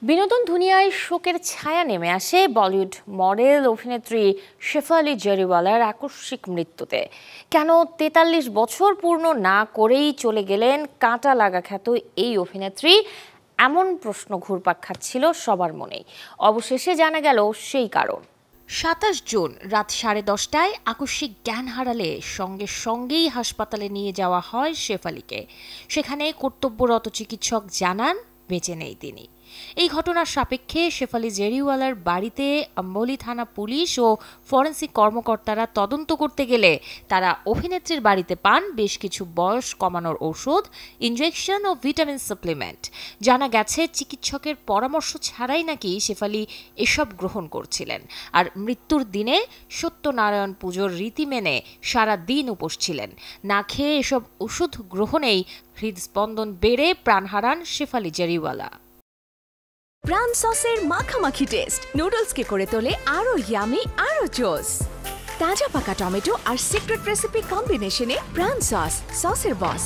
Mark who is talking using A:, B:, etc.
A: বিনোদন দুনিয়ায় শোকের ছায়া নেমে আসে বলিউড মডেল অভিনেত্রী শেফালি জরিওয়ালার আকস্মিক মৃত্যুতে। কেন ৪৩ বছর পূর্ণ না করেই চলে গেলেন কাঁটা লাগা খ্যাত এই অভিনেত্রী, এমন প্রশ্ন ঘুরপাক খাচ্ছিল সবার মনেই। অবশেষে জানা গেল সেই কারণ। ২৭ জুন রাত ১০:৩০টায় আকস্মিক জ্ঞান হারালে সঙ্গে সঙ্গেই হাসপাতালে নিয়ে যাওয়া হয় শেফালিকে। সেখানে কর্তব্যরত চিকিৎসক জানান বেঁচে নেই তিনি। এই ঘটনার সাপেক্ষে শেফালি জেরিওয়ালার বাড়িতে আম্বলি থানা পুলিশ ও ফরেন্সিক কর্মকর্তারা তদন্ত করতে গেলে তারা অভিনেত্রীর বাড়িতে পান বেশ কিছু বয়স কমানোর ঔষধ, ইনজেকশন ও ভিটামিন সাপ্লিমেন্ট। জানা গেছে চিকিৎসকের পরামর্শ ছাড়াই নাকি শেফালি এসব গ্রহণ করছিলেন। আর মৃত্যুর দিনে সত্যনারায়ণ পুজোর রীতি মেনে সারা দিন উপোস ছিলেন। না খেয়ে এসব ওষুধ গ্রহণেই হৃদস্পন্দন বেড়ে প্রাণ হারান শেফালি জেরিওয়ালা।
B: প্রাণ সসের মাখামাখি টেস্ট নুডলসকে করে তোলে আরো ইয়ামি আরো জোস। তাজা পাকা টমেটো আর সিক্রেট রেসিপি কম্বিনেশনে প্রাণ সসের বস।